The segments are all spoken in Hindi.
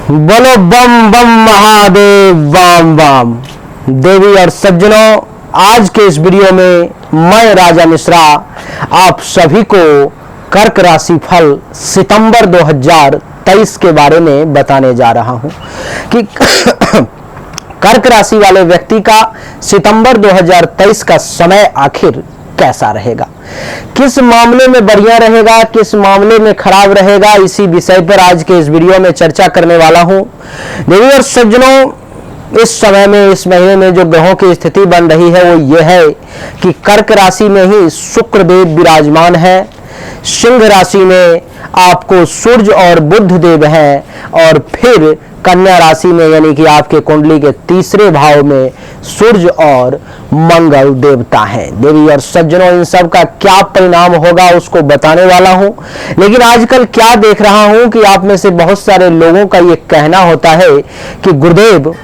बोलो बम बम महादेव वाम वाम। देवी और सज्जनों, आज के इस वीडियो में मैं राजा मिश्रा आप सभी को कर्क राशि फल सितंबर 2023 के बारे में बताने जा रहा हूं कि कर्क राशि वाले व्यक्ति का सितंबर 2023 का समय आखिर कैसा रहेगा, किस मामले में बढ़िया रहेगा, किस मामले में खराब रहेगा, इसी विषय पर आज के इस वीडियो में चर्चा करने वाला हूं। देवी और सज्जनों, इस समय में, इस महीने में जो ग्रहों की स्थिति बन रही है वो ये है कि कर्क राशि में ही शुक्र देव विराजमान है, सिंह राशि में आपको सूर्य और बुध देव हैं, और फिर कन्या राशि में यानी कि आपके कुंडली के तीसरे भाव में सूर्य और मंगल देवता हैं। देवी और सज्जनों, इन सब का क्या परिणाम होगा उसको बताने वाला हूं। लेकिन आजकल क्या देख रहा हूं कि आप में से बहुत सारे लोगों का ये कहना होता है कि गुरुदेव,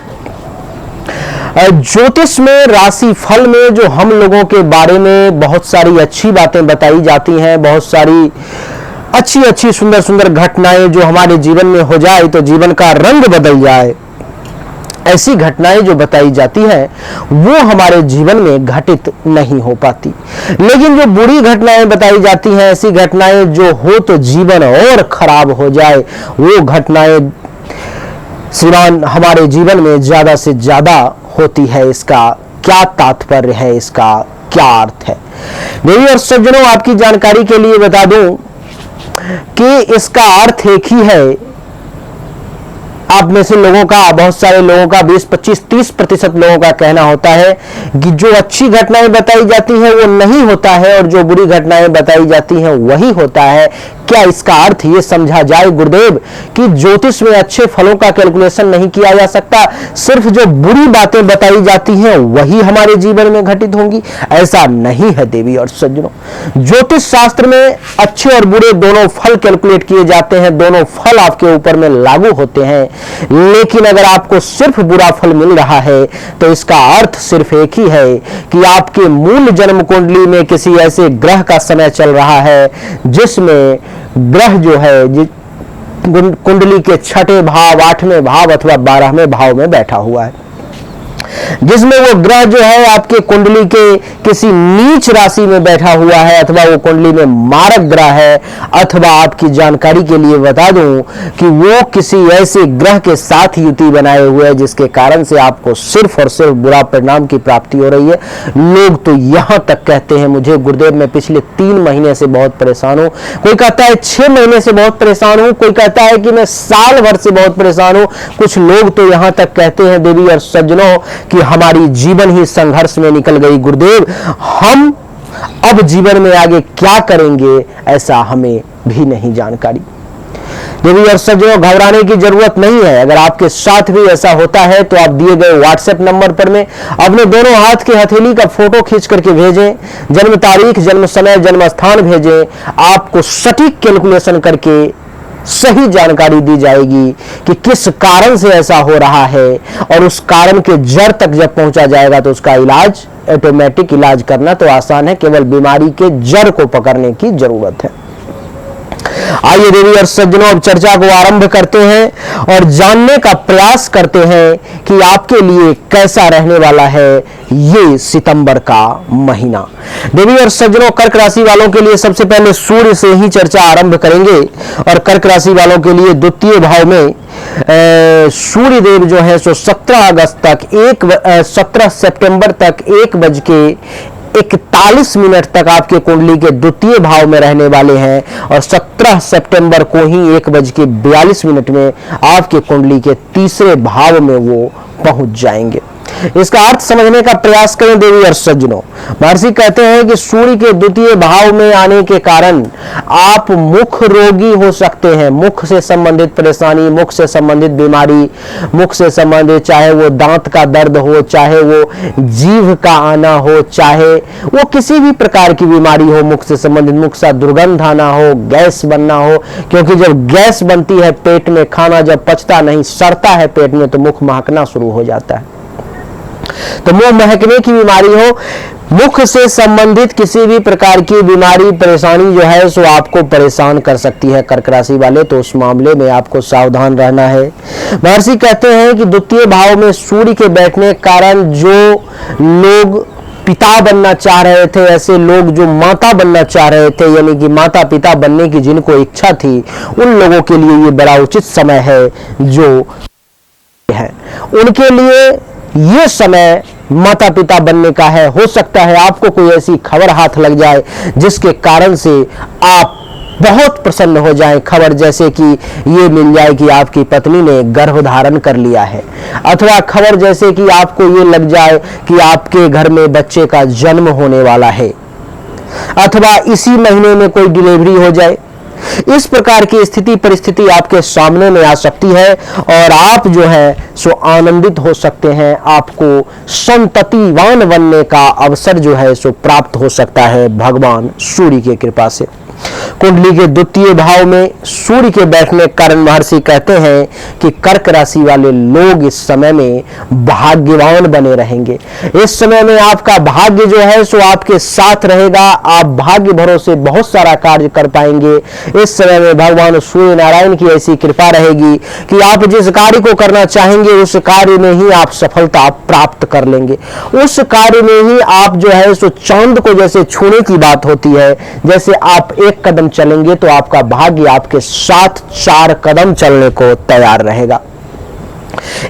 ज्योतिष में, राशि फल में जो हम लोगों के बारे में बहुत सारी अच्छी बातें बताई जाती हैं, बहुत सारी अच्छी अच्छी सुंदर सुंदर घटनाएं जो हमारे जीवन में हो जाए तो जीवन का रंग बदल जाए, ऐसी घटनाएं जो बताई जाती हैं वो हमारे जीवन में घटित नहीं हो पाती। लेकिन जो बुरी घटनाएं बताई जाती हैं, ऐसी घटनाएं जो हो तो जीवन और खराब हो जाए, वो घटनाएं श्रीमान हमारे जीवन में ज्यादा से ज्यादा होती है। इसका क्या तात्पर्य है, इसका क्या अर्थ है? देवी और सज्जनों, आपकी जानकारी के लिए बता दूं कि इसका अर्थ एक ही है। आप में से लोगों का, बहुत सारे लोगों का, 20, 25, 30% लोगों का कहना होता है कि जो अच्छी घटनाएं बताई जाती हैं वो नहीं होता है और जो बुरी घटनाएं बताई जाती हैं वही होता है। क्या इसका अर्थ ये समझा जाए गुरुदेव कि ज्योतिष में अच्छे फलों का कैलकुलेशन नहीं किया जा सकता, सिर्फ जो बुरी बातें बताई जाती हैं वही हमारे जीवन में घटित होंगी? ऐसा नहीं है देवी और सज्जनों। ज्योतिष शास्त्र में अच्छे और बुरे दोनों फल कैलकुलेट किए जाते हैं, दोनों फल आपके ऊपर में लागू होते हैं। लेकिन अगर आपको सिर्फ बुरा फल मिल रहा है तो इसका अर्थ सिर्फ एक ही है कि आपके मूल जन्म कुंडली में किसी ऐसे ग्रह का समय चल रहा है जिसमें ग्रह जो है कुंडली के 6ठे भाव, 8वें भाव अथवा 12वें भाव में बैठा हुआ है, जिसमें वो ग्रह जो है आपके कुंडली के किसी नीच राशि में बैठा हुआ है, अथवा वो कुंडली में मारक ग्रह है, अथवा आपकी जानकारी के लिए बता दूं कि वो किसी ऐसे ग्रह के साथ युति बनाए हुए है जिसके कारण से आपको सिर्फ और सिर्फ बुरा परिणाम की प्राप्ति हो रही है। लोग तो यहां तक कहते हैं, मुझे गुरुदेव मैं पिछले 3 महीने से बहुत परेशान हूं, कोई कहता है 6 महीने से बहुत परेशान हूं, कोई कहता है कि मैं साल भर से बहुत परेशान हूं। कुछ लोग तो यहां तक कहते हैं देवी और सज्जनों कि हमारी जीवन ही संघर्ष में निकल गई गुरुदेव, हम अब जीवन में आगे क्या करेंगे ऐसा हमें भी नहीं जानकारी। देवी और सज्जनों, घबराने की जरूरत नहीं है। अगर आपके साथ भी ऐसा होता है तो आप दिए गए व्हाट्सएप नंबर पर में अपने दोनों हाथ की हथेली का फोटो खींच करके भेजें, जन्म तारीख, जन्म समय, जन्म स्थान भेजें। आपको सटीक कैलकुलेशन करके सही जानकारी दी जाएगी कि किस कारण से ऐसा हो रहा है, और उस कारण के जड़ तक जब पहुंचा जाएगा तो उसका इलाज, ऑटोमेटिक इलाज करना तो आसान है, केवल बीमारी के जड़ को पकड़ने की जरूरत है। आइए देवी और सज्जनों, अब चर्चा को आरंभ करते हैं और जानने का प्रयास करते हैं कि आपके लिए कैसा रहने वाला है ये सितंबर का महीना। देवी और सज्जनों, कर्क राशि वालों के लिए सबसे पहले सूर्य से ही चर्चा आरंभ करेंगे, और कर्क राशि वालों के लिए द्वितीय भाव में सूर्य देव जो है सो 17 सितंबर तक 1:41 तक आपके कुंडली के द्वितीय भाव में रहने वाले हैं, और 17 सितंबर को ही 1:42 में आपके कुंडली के तीसरे भाव में वो पहुंच जाएंगे। इसका अर्थ समझने का प्रयास करें देवी और सज्जनों। महर्षि कहते हैं कि सूर्य के द्वितीय भाव में आने के कारण आप मुख रोगी हो सकते हैं। मुख से संबंधित परेशानी, मुख से संबंधित बीमारी, मुख से संबंधित, चाहे वो दांत का दर्द हो, चाहे वो जीभ का आना हो, चाहे वो किसी भी प्रकार की बीमारी हो मुख से संबंधित, मुख से दुर्गंध आना हो, गैस बनना हो, क्योंकि जब गैस बनती है पेट में, खाना जब पचता नहीं, सड़ता है पेट में, तो मुख महकना शुरू हो जाता है। तो मुंह महकने की बीमारी हो, मुख से संबंधित किसी भी प्रकार की बीमारी परेशानी जो है सो आपको परेशान कर सकती है कर्क राशि वाले, तो उस मामले में आपको सावधान रहना है। महर्षि कहते हैं कि द्वितीय भाव में सूर्य के बैठने के कारण जो लोग पिता बनना चाह रहे थे, ऐसे लोग जो माता बनना चाह रहे थे, यानी कि माता पिता बनने की जिनको इच्छा थी, उन लोगों के लिए ये बड़ा उचित समय है जो है उनके लिए ये समय माता पिता बनने का है। हो सकता है आपको कोई ऐसी खबर हाथ लग जाए जिसके कारण से आप बहुत प्रसन्न हो जाएं। खबर जैसे कि ये मिल जाए कि आपकी पत्नी ने गर्भ धारण कर लिया है, अथवा खबर जैसे कि आपको ये लग जाए कि आपके घर में बच्चे का जन्म होने वाला है, अथवा इसी महीने में कोई डिलीवरी हो जाए। इस प्रकार की स्थिति परिस्थिति आपके सामने में आ सकती है और आप जो है सो आनंदित हो सकते हैं। आपको संततिवान बनने का अवसर जो है सो प्राप्त हो सकता है भगवान सूर्य की कृपा से। कुंडली के द्वितीय भाव में सूर्य के बैठने के कारण महर्षि कहते हैं कि कर्क राशि वाले लोग इस समय में भाग्यवान बने रहेंगे। इस समय में आपका भाग्य जो है सो आपके साथ रहेगा। आप भाग्य भरोसे बहुत सारा कार्य कर पाएंगे। इस समय में भगवान सूर्य नारायण की ऐसी कृपा रहेगी कि आप जिस कार्य को करना चाहेंगे उस कार्य में ही आप सफलता प्राप्त कर लेंगे। उस कार्य में ही आप जो है सो चांद को जैसे छूने की बात होती है, जैसे आप एक कदम चलेंगे तो आपका भाग्य आपके साथ 4 कदम चलने को तैयार रहेगा।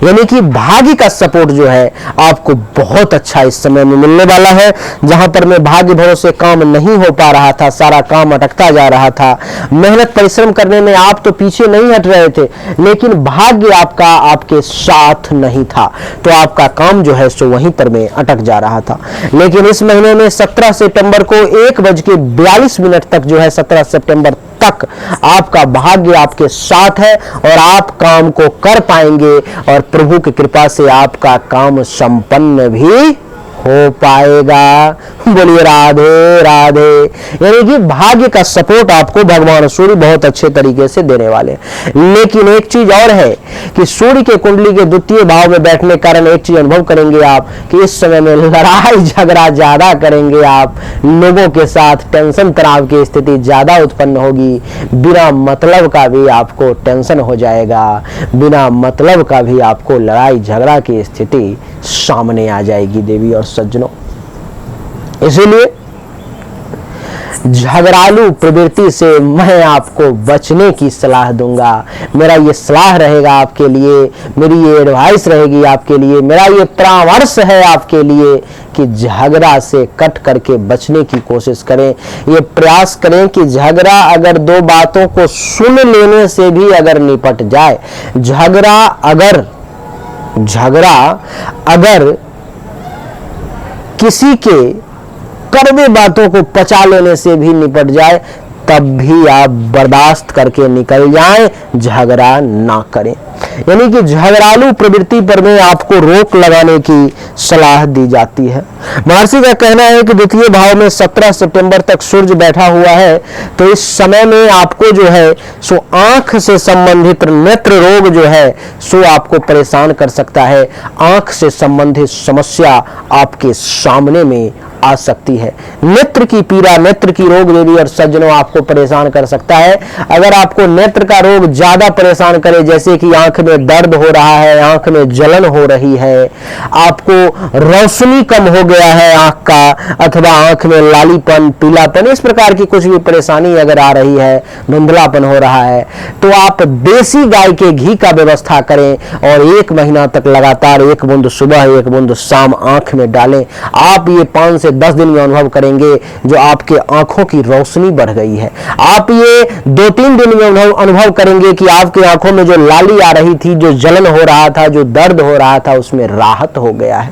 यानी कि भाग्य का सपोर्ट जो है आपको बहुत अच्छा इस समय में मिलने वाला है। जहां पर मैं भाग्य भरोसे काम नहीं हो पा रहा था, सारा काम अटकता जा रहा था, मेहनत परिश्रम करने में आप तो पीछे नहीं हट रहे थे, लेकिन भाग्य आपका आपके साथ नहीं था, तो आपका काम जो है सो वहीं पर में अटक जा रहा था। लेकिन इस महीने में 17 सितंबर को 1:42 तक जो है 17 सितंबर तक आपका भाग्य आपके साथ है और आप काम को कर पाएंगे और प्रभु की कृपा से आपका काम संपन्न भी हो पाएगा। बोलिए राधे राधे। यानी कि भाग्य का सपोर्ट आपको भगवान सूर्य बहुत अच्छे तरीके से देने वाले। लेकिन एक चीज और है कि सूर्य के कुंडली के द्वितीय भाव में बैठने के कारण एक चीज अनुभव करेंगे आप कि इस समय में लड़ाई झगड़ा ज्यादा करेंगे आप, लोगों के साथ टेंशन तनाव की स्थिति ज्यादा उत्पन्न होगी। बिना मतलब का भी आपको टेंशन हो जाएगा, बिना मतलब का भी आपको लड़ाई झगड़ा की स्थिति सामने आ जाएगी देवी और सज्जनों। इसीलिए झगड़ालू प्रवृत्ति से मैं आपको बचने की सलाह दूंगा। मेरा ये सलाह रहेगा आपके लिए, मेरी ये एडवाइस रहेगी आपके लिए, मेरा ये परामर्श है आपके लिए कि झगड़ा से कट करके बचने की कोशिश करें। ये प्रयास करें कि झगड़ा अगर 2 बातों को सुन लेने से भी अगर निपट जाए, झगड़ा अगर किसी के कड़वे बातों को पचा लेने से भी निपट जाए, तब भी आप बर्दाश्त करके निकल जाएं, झगड़ा ना करें। यानी कि झगड़ालू प्रवृत्ति पर में आपको रोक लगाने की सलाह दी जाती है। महर्षि का कहना है कि द्वितीय भाव में 17 सितंबर तक सूर्य बैठा हुआ है, तो इस समय में आपको जो है सो आंख से संबंधित नेत्र रोग जो है सो आपको परेशान कर सकता है। आंख से संबंधित समस्या आपके सामने में आ सकती है। नेत्र की पीड़ा, नेत्र की रोग देवी और सज्जनों आपको परेशान कर सकता है। अगर आपको नेत्र का रोग ज्यादा परेशान करे, जैसे कि आंख में दर्द हो रहा है, आंख में जलन हो रही है, आपको रोशनी कम हो गया है आंख का, अथवा आंख में लालीपन, पीलापन, इस प्रकार की कुछ भी परेशानी अगर आ रही है, धुंधलापन हो रहा है, तो आप देसी गाय के घी का व्यवस्था करें और 1 महीना तक लगातार 1 बूंद सुबह 1 बूंद शाम आंख में डालें। आप ये 5 से 10 दिन में अनुभव करेंगे जो आपके आंखों की रोशनी बढ़ गई है। आप ये 2-3 दिन में अनुभव करेंगे कि आपकी आंखों में जो लाली आ रही थी, जो जलन हो रहा था, जो दर्द हो रहा था, उसमें राहत हो गया है।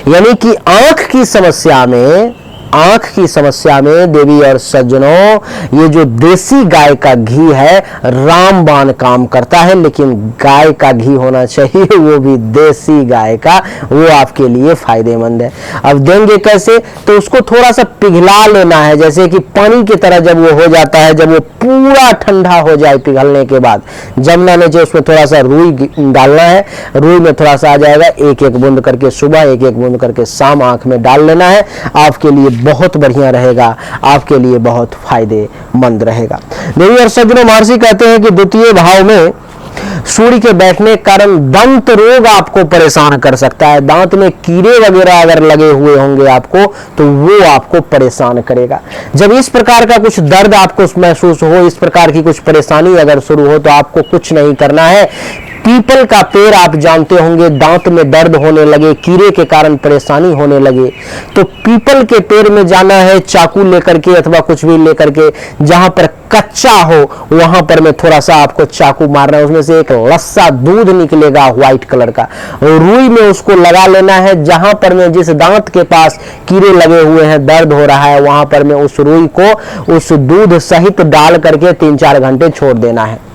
यानी कि आंख की समस्या में आंख की समस्या में देवी और सज्जनों ये जो देसी गाय का घी है रामबाण काम करता है, लेकिन गाय का घी होना चाहिए वो भी देसी गाय का, वो आपके लिए फायदेमंद है। अब देंगे कैसे, तो उसको थोड़ा सा पिघला लेना है, जैसे कि पानी की तरह जब वो हो जाता है, जब वो पूरा ठंडा हो जाए पिघलने के बाद जमना नीचे, उसमें थोड़ा सा रुई डालना है, रुई में थोड़ा सा आ जाएगा, एक एक बूंद करके सुबह, एक एक बूंद करके शाम आंख में डाल लेना है। आपके लिए बहुत बढ़िया रहेगा, आपके लिए बहुत फायदेमंद रहेगा। देवी और सज्जनों, महर्षि कहते हैं कि द्वितीय भाव में सूर्य के बैठने के कारण दंत रोग आपको परेशान कर सकता है। दांत में कीड़े वगैरह अगर लगे हुए होंगे आपको, तो वो आपको परेशान करेगा। जब इस प्रकार का कुछ दर्द आपको महसूस हो, इस प्रकार की कुछ परेशानी अगर शुरू हो, तो आपको कुछ नहीं करना है। पीपल का पेड़ आप जानते होंगे, दांत में दर्द होने लगे, कीड़े के कारण परेशानी होने लगे, तो पीपल के पेड़ में जाना है, चाकू लेकर के अथवा कुछ भी लेकर के, जहां पर कच्चा हो वहां पर में थोड़ा सा आपको चाकू मारना है, उसमें से एक लस्सा दूध निकलेगा व्हाइट कलर का, रुई में उसको लगा लेना है। जहां पर में जिस दांत के पास कीड़े लगे हुए हैं, दर्द हो रहा है, वहां पर में उस रुई को उस दूध सहित डाल करके 3-4 घंटे छोड़ देना है।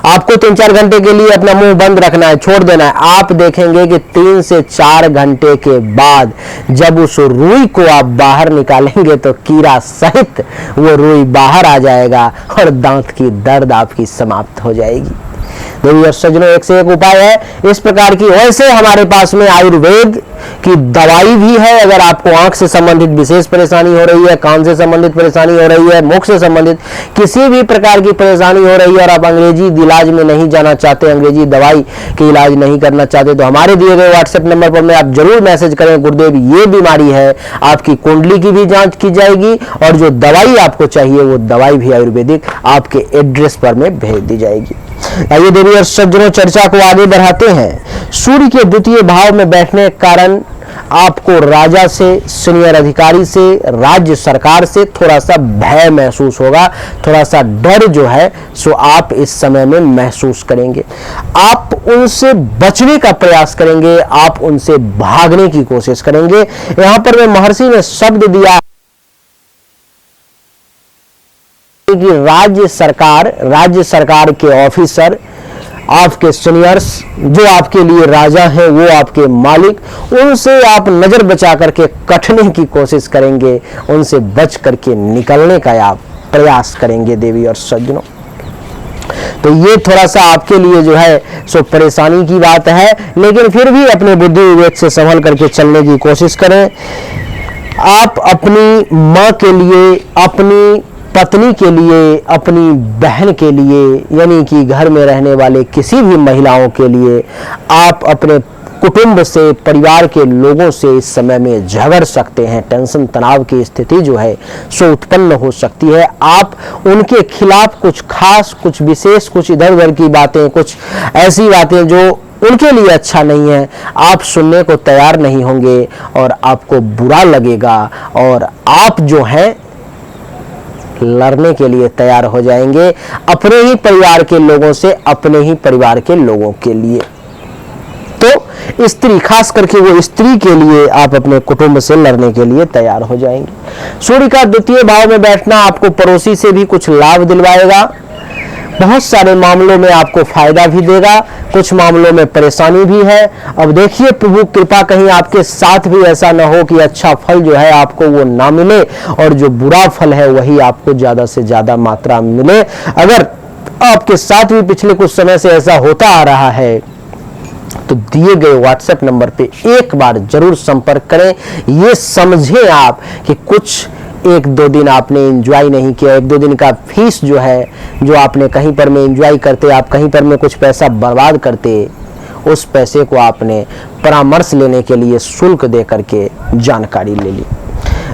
आपको 3-4 घंटे के लिए अपना मुंह बंद रखना है, छोड़ देना है। आप देखेंगे कि 3 से 4 घंटे के बाद जब उस रुई को आप बाहर निकालेंगे तो कीड़ा सहित वो रुई बाहर आ जाएगा और दांत की दर्द आपकी समाप्त हो जाएगी। देवी और सज्जनों, एक से एक उपाय है इस प्रकार की। वैसे हमारे पास में आयुर्वेद की दवाई भी है। अगर आपको आंख से संबंधित विशेष परेशानी हो रही है, कान से संबंधित परेशानी हो रही है, मुख से संबंधित किसी भी प्रकार की परेशानी हो रही है और आप अंग्रेजी इलाज में नहीं जाना चाहते, अंग्रेजी दवाई के इलाज नहीं करना चाहते, तो हमारे दिए गए व्हाट्सएप नंबर पर में आप जरूर मैसेज करें, गुरुदेव ये बीमारी है, आपकी कुंडली की भी जांच की जाएगी और जो दवाई आपको चाहिए वो दवाई भी आयुर्वेदिक आपके एड्रेस पर में भेज दी जाएगी। आइए देवी और सज्जनों, चर्चा को आगे बढ़ाते हैं। सूर्य के द्वितीय भाव में बैठने के कारण आपको राजा से, सीनियर अधिकारी से, राज्य सरकार से थोड़ा सा भय महसूस होगा, थोड़ा सा डर जो है सो आप इस समय में महसूस करेंगे। आप उनसे बचने का प्रयास करेंगे, आप उनसे भागने की कोशिश करेंगे। यहां पर महर्षि ने शब्द दिया कि राज्य सरकार के ऑफिसर, आपके सीनियर्स जो आपके लिए राजा हैं, वो आपके मालिक, उनसे आप नजर बचा करके कटने की कोशिश करेंगे, उनसे बच करके निकलने का आप प्रयास करेंगे देवी और सज्जनों। तो ये थोड़ा सा आपके लिए जो है सो परेशानी की बात है, लेकिन फिर भी अपने बुद्धि विवेक से संभल करके चलने की कोशिश करें। आप अपनी माँ के लिए, अपनी पत्नी के लिए, अपनी बहन के लिए, यानी कि घर में रहने वाले किसी भी महिलाओं के लिए, आप अपने कुटुंब से, परिवार के लोगों से इस समय में झगड़ सकते हैं। टेंशन, तनाव की स्थिति जो है सो उत्पन्न हो सकती है। आप उनके खिलाफ कुछ खास, कुछ विशेष, कुछ इधर उधर की बातें, कुछ ऐसी बातें जो उनके लिए अच्छा नहीं है, आप सुनने को तैयार नहीं होंगे और आपको बुरा लगेगा और आप जो है लड़ने के लिए तैयार हो जाएंगे अपने ही परिवार के लोगों से, अपने ही परिवार के लोगों के लिए। तो स्त्री, खास करके वो स्त्री के लिए आप अपने कुटुंब से लड़ने के लिए तैयार हो जाएंगे। सूर्य का द्वितीय भाव में बैठना आपको पड़ोसी से भी कुछ लाभ दिलवाएगा, बहुत सारे मामलों में आपको फायदा भी देगा, कुछ मामलों में परेशानी भी है। अब देखिए प्रभु कृपा कहीं आपके साथ भी ऐसा न हो कि अच्छा फल जो है आपको वो ना मिले और जो बुरा फल है वही आपको ज्यादा से ज्यादा मात्रा में मिले। अगर आपके साथ भी पिछले कुछ समय से ऐसा होता आ रहा है तो दिए गए व्हाट्सएप नंबर पे एक बार जरूर संपर्क करें। ये समझें आप कि कुछ 1-2 दिन आपने एंजॉय नहीं किया, 1-2 दिन का फीस जो है, जो आपने कहीं पर में एंजॉय करते, आप कहीं पर में कुछ पैसा बर्बाद करते, उस पैसे को आपने परामर्श लेने के लिए शुल्क दे करके जानकारी ले ली।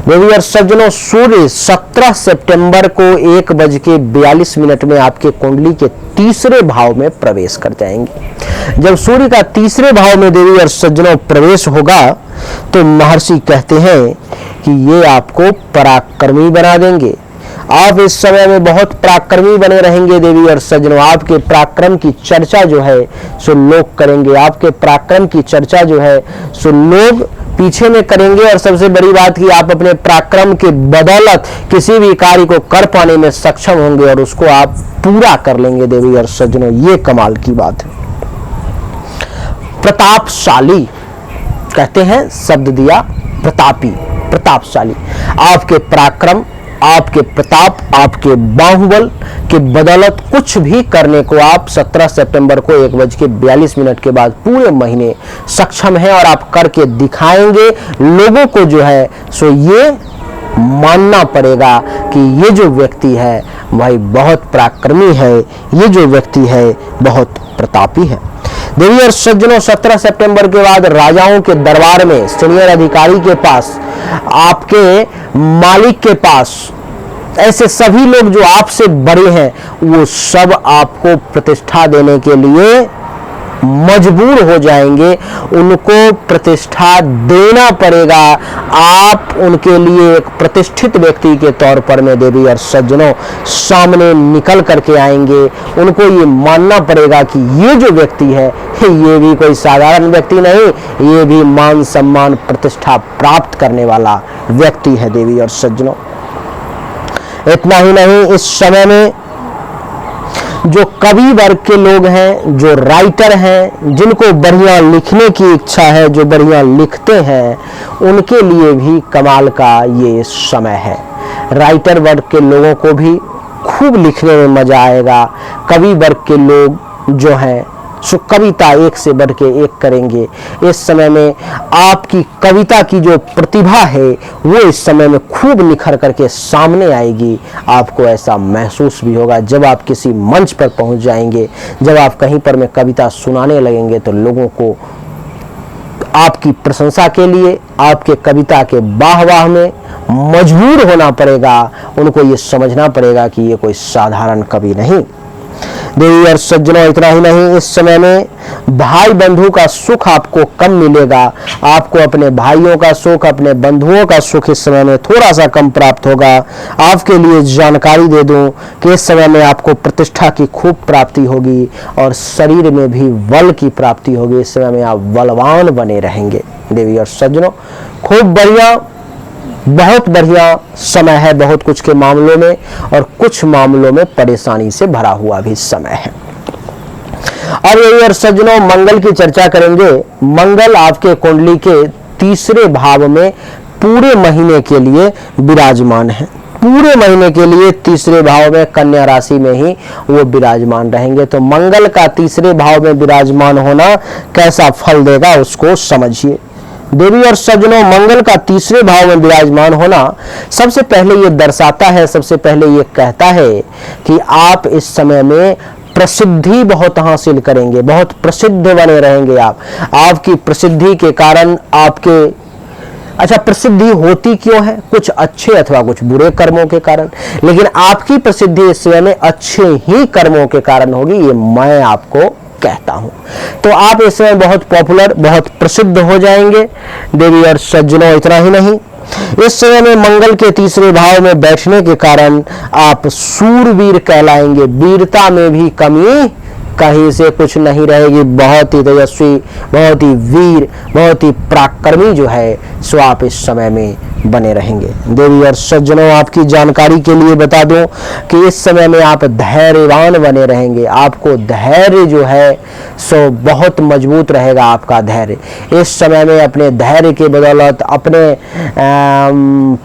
देवी और सज्जनों, सूर्य 17 सितंबर को 1:42 में आपके कुंडली के तीसरे भाव में प्रवेश कर जाएंगे। जब सूर्य का तीसरे भाव में देवी और सज्जनों प्रवेश होगा तो महर्षि कहते हैं कि ये आपको पराक्रमी बना देंगे। आप इस समय में बहुत पराक्रमी बने रहेंगे देवी और सज्जनों। आपके पराक्रम की चर्चा जो है सो लोग करेंगे, आपके पराक्रम की चर्चा जो है सो लोग पीछे में करेंगे, और सबसे बड़ी बात कि आप अपने पराक्रम के बदौलत किसी भी कार्य को कर पाने में सक्षम होंगे और उसको आप पूरा कर लेंगे देवी और सज्जनों। ये कमाल की बात है। प्रतापशाली कहते हैं, शब्द दिया प्रतापी, प्रतापशाली। आपके पराक्रम, आपके प्रताप, आपके बाहुबल के बदौलत कुछ भी करने को आप 17 सितंबर को 1:42 के बाद पूरे महीने सक्षम हैं, और आप करके दिखाएंगे। लोगों को जो है सो ये मानना पड़ेगा कि ये जो व्यक्ति है भाई बहुत पराक्रमी है, ये जो व्यक्ति है बहुत प्रतापी है। देवी और सज्जनों, 17 सितंबर के बाद राजाओं के दरबार में, सीनियर अधिकारी के पास, आपके मालिक के पास, ऐसे सभी लोग जो आपसे बड़े हैं वो सब आपको प्रतिष्ठा देने के लिए मजबूर हो जाएंगे। उनको प्रतिष्ठा देना पड़ेगा। आप उनके लिए एक प्रतिष्ठित व्यक्ति के तौर पर में देवी और सज्जनों सामने निकल करके आएंगे। उनको ये मानना पड़ेगा कि ये जो व्यक्ति है ये भी कोई साधारण व्यक्ति नहीं, ये भी मान सम्मान प्रतिष्ठा प्राप्त करने वाला व्यक्ति है देवी और सज्जनों। इतना ही नहीं, इस समय में जो कवि वर्ग के लोग हैं, जो राइटर हैं, जिनको बढ़िया लिखने की इच्छा है, जो बढ़िया लिखते हैं, उनके लिए भी कमाल का ये समय है। राइटर वर्ग के लोगों को भी खूब लिखने में मजा आएगा। कवि वर्ग के लोग जो हैं सो कविता एक से बढ़ के एक करेंगे। इस समय में आपकी कविता की जो प्रतिभा है वो इस समय में खूब निखर करके सामने आएगी। आपको ऐसा महसूस भी होगा जब आप किसी मंच पर पहुंच जाएंगे, जब आप कहीं पर में कविता सुनाने लगेंगे तो लोगों को आपकी प्रशंसा के लिए, आपके कविता के वाह में मजबूर होना पड़ेगा। उनको ये समझना पड़ेगा कि ये कोई साधारण कवि नहीं। देवी और सज्जनों, इतना ही नहीं, इस समय में भाई बंधु का सुख आपको कम मिलेगा। आपको अपने भाइयों का सुख, अपने बंधुओं का सुख इस समय में थोड़ा सा कम प्राप्त होगा। आपके लिए जानकारी दे दूं कि इस समय में आपको प्रतिष्ठा की खूब प्राप्ति होगी और शरीर में भी बल की प्राप्ति होगी। इस समय में आप बलवान बने रहेंगे देवी और सज्जनों। खूब बढ़िया, बहुत बढ़िया समय है बहुत कुछ के मामलों में, और कुछ मामलों में परेशानी से भरा हुआ भी समय है। अब ये और सज्जनों, मंगल की चर्चा करेंगे। मंगल आपके कुंडली के तीसरे भाव में पूरे महीने के लिए विराजमान है। पूरे महीने के लिए तीसरे भाव में कन्या राशि में ही वो विराजमान रहेंगे। तो मंगल का तीसरे भाव में विराजमान होना कैसा फल देगा उसको समझिए। देवी और सज्जनों, मंगल का तीसरे भाव में विराजमान होना सबसे पहले ये दर्शाता है, सबसे पहले ये कहता है कि आप इस समय में प्रसिद्धि बहुत हासिल करेंगे, बहुत प्रसिद्ध बने रहेंगे। आपकी प्रसिद्धि के कारण आपके, अच्छा प्रसिद्धि होती क्यों है? कुछ अच्छे अथवा कुछ बुरे कर्मों के कारण, लेकिन आपकी प्रसिद्धि इस समय में अच्छे ही कर्मों के कारण होगी, ये मैं आपको कहता हूं। तो आप इस समय बहुत पॉपुलर, बहुत प्रसिद्ध हो जाएंगे देवी और सज्जनों। इतना ही नहीं, इस समय में मंगल के तीसरे भाव में बैठने के कारण आप सूरवीर कहलाएंगे। वीरता में भी कमी कहीं से कुछ नहीं रहेगी। बहुत ही तेजस्वी, बहुत ही वीर, बहुत ही पराक्रमी जो है सो आप इस समय में बने रहेंगे। देवी और सज्जनों, आपकी जानकारी के लिए बता दूं कि इस समय में आप धैर्यवान बने रहेंगे। आपको धैर्य जो है सो बहुत मजबूत रहेगा। आपका धैर्य इस समय में अपने धैर्य के बदौलत, अपने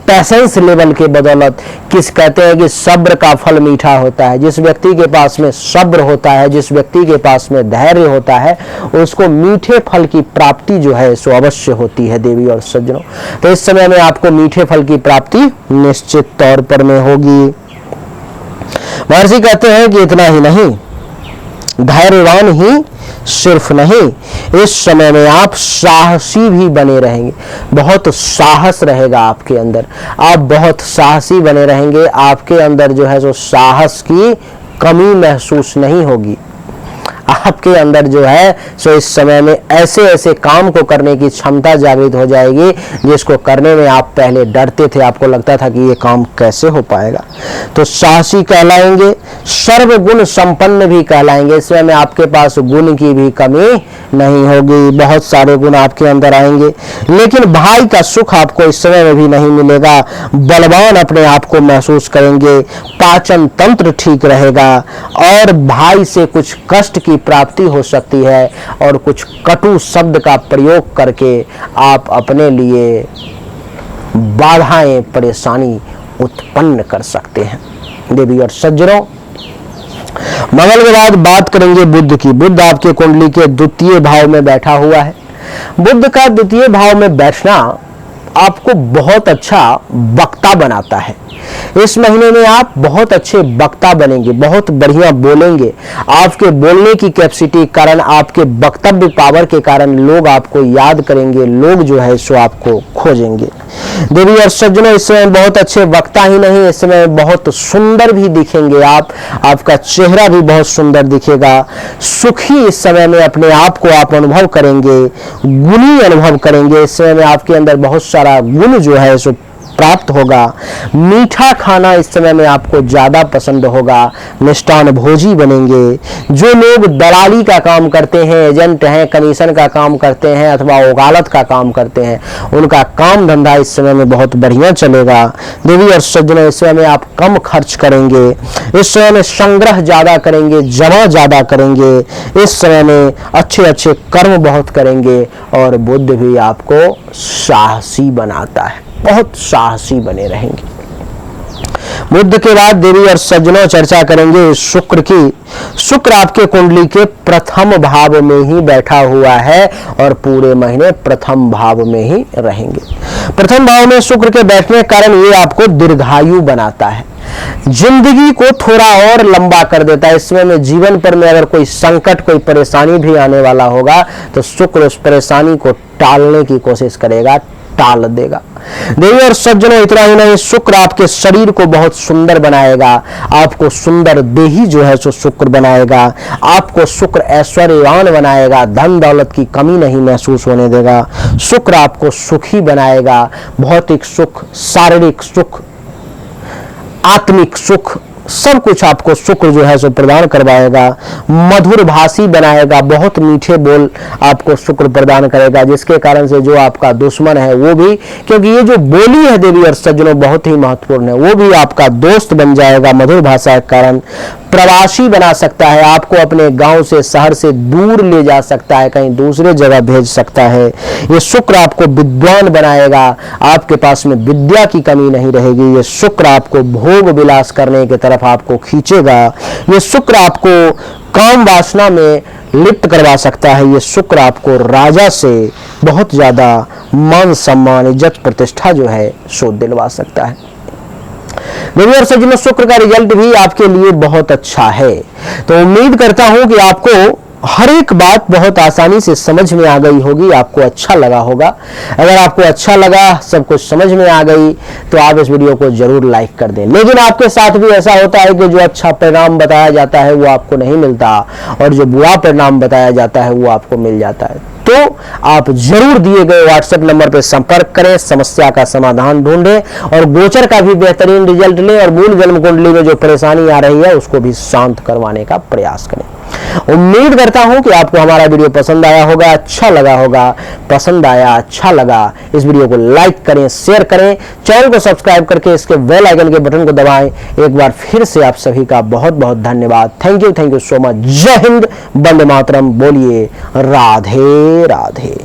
पैसेंस लेवल के बदौलत, किस कहते हैं कि सब्र का फल मीठा होता है। जिस व्यक्ति के पास में सब्र होता है, जिस व्यक्ति के पास में धैर्य होता है, उसको मीठे फल की प्राप्ति जो है सो अवश्य होती है देवी और सज्जनों। तो इस समय में आपको मीठे फल की प्राप्ति निश्चित तौर पर में होगी। महर्षि कहते हैं कि इतना ही नहीं, धैर्यवान ही सिर्फ नहीं, इस समय में आप साहसी भी बने रहेंगे। बहुत साहस रहेगा आपके अंदर, आप बहुत साहसी बने रहेंगे। आपके अंदर जो है सो साहस की कमी महसूस नहीं होगी। आपके अंदर जो है सो इस समय में ऐसे ऐसे काम को करने की क्षमता जागृत हो जाएगी जिसको करने में आप पहले डरते थे, आपको लगता था कि ये काम कैसे हो पाएगा। तो साहसी कहलाएंगे, सर्वगुण संपन्न भी कहलाएंगे। इस समय में आपके पास गुण की भी कमी नहीं होगी, बहुत सारे गुण आपके अंदर आएंगे। लेकिन भाई का सुख आपको इस समय में भी नहीं मिलेगा, बलवान अपने आप को महसूस करेंगे, पाचन तंत्र ठीक रहेगा और भाई से कुछ कष्ट की प्राप्ति हो सकती है और कुछ कटु शब्द का प्रयोग करके आप अपने लिए बाधाएं, परेशानी उत्पन्न कर सकते हैं। देवी और सज्जनों, मंगल के बाद बात करेंगे बुध की। बुध आपके कुंडली के द्वितीय भाव में बैठा हुआ है। बुध का द्वितीय भाव में बैठना आपको बहुत अच्छा वक्ता बनाता है। इस महीने में आप बहुत अच्छे वक्ता बनेंगे, बहुत बढ़िया बोलेंगे। आपके बोलने की कैपेसिटी कारण, आपके वक्तव्य पावर के कारण लोग आपको याद करेंगे, लोग जो है सो आपको खोजेंगे। देवी और सज्जनों, इस समय बहुत अच्छे वक्ता ही नहीं, इस समय बहुत सुंदर भी दिखेंगे आप, आपका चेहरा भी बहुत सुंदर दिखेगा। सुखी इस समय में अपने आप को आप अनुभव करेंगे, गुणी अनुभव करेंगे। इस समय में आपके अंदर बहुत सारा गुण जो है सो प्राप्त होगा। मीठा खाना इस समय में आपको ज्यादा पसंद होगा, मिष्टान भोजी बनेंगे। जो लोग दलाली का काम करते हैं, एजेंट हैं, कमीशन का काम करते हैं अथवा वकालत का काम करते हैं, उनका काम धंधा इस समय में बहुत बढ़िया चलेगा। देवी और सज्जनों, इस समय में आप कम खर्च करेंगे, इस समय में संग्रह ज्यादा करेंगे, जमा ज्यादा करेंगे। इस समय में अच्छे अच्छे कर्म बहुत करेंगे और बुध भी आपको साहसी बनाता है, बहुत साहसी बने रहेंगे। बुध के बाद देवी और सज्जनों चर्चा करेंगे शुक्र की। शुक्र आपके कुंडली के प्रथम भाव में ही बैठा हुआ है और पूरे महीने प्रथम भाव में ही रहेंगे। प्रथम भाव में शुक्र के बैठने के कारण ये आपको दीर्घायु बनाता है, जिंदगी को थोड़ा और लंबा कर देता है। इसमें में जीवन पर में अगर कोई संकट, कोई परेशानी भी आने वाला होगा तो शुक्र उस परेशानी को टालने की कोशिश करेगा, टाल देगा। देवी और सज्जनों, इतना ही नहीं, शुक्र आपके शरीर को बहुत सुंदर बनाएगा, आपको सुंदर देही जो है सो शुक्र बनाएगा। आपको शुक्र ऐश्वर्यवान बनाएगा, धन दौलत की कमी नहीं महसूस होने देगा। शुक्र आपको सुखी बनाएगा, भौतिक सुख, शारीरिक सुख, आत्मिक सुख, सब कुछ आपको शुक्र जो है सो प्रदान करवाएगा। मधुर भाषी बनाएगा, बहुत मीठे बोल आपको शुक्र प्रदान करेगा, जिसके कारण से जो आपका दुश्मन है वो भी, क्योंकि ये जो बोली है देवी और सज्जनों बहुत ही महत्वपूर्ण है, वो भी आपका दोस्त बन जाएगा। मधुर भाषा के कारण प्रवासी बना सकता है, आपको अपने गांव से, शहर से दूर ले जा सकता है, कहीं दूसरे जगह भेज सकता है। ये शुक्र आपको विद्वान बनाएगा, आपके पास में विद्या की कमी नहीं रहेगी। ये शुक्र आपको भोग विलास करने की तरफ आपको खींचेगा। ये शुक्र आपको काम वासना में लिप्त करवा सकता है। ये शुक्र आपको राजा से बहुत ज्यादा मान सम्मान, इज्जत, प्रतिष्ठा जो है सो दिलवा सकता है। देवी और सज्जनों, शुक्र का रिजल्ट भी आपके लिए बहुत अच्छा है। तो उम्मीद करता हूं कि आपको हर एक बात बहुत आसानी से समझ में आ गई होगी, आपको अच्छा लगा होगा। अगर आपको अच्छा लगा, सब कुछ समझ में आ गई, तो आप इस वीडियो को जरूर लाइक कर दें। लेकिन आपके साथ भी ऐसा होता है कि जो अच्छा परिणाम बताया जाता है वो आपको नहीं मिलता और जो बुरा परिणाम बताया जाता है वो आपको मिल जाता है। तो आप जरूर दिए गए व्हाट्सएप नंबर पर संपर्क करें, समस्या का समाधान ढूंढें और गोचर का भी बेहतरीन रिजल्ट लें और मूल जन्म कुंडली में जो परेशानी आ रही है उसको भी शांत करवाने का प्रयास करें। उम्मीद करता हूं कि आपको हमारा वीडियो पसंद आया होगा, अच्छा लगा होगा। पसंद आया, अच्छा लगा, इस वीडियो को लाइक करें, शेयर करें, चैनल को सब्सक्राइब करके इसके बेल आइकन के बटन को दबाएं। एक बार फिर से आप सभी का बहुत बहुत धन्यवाद। Thank you so much. जय हिंद, वंदे मातरम। बोलिए राधे राधे।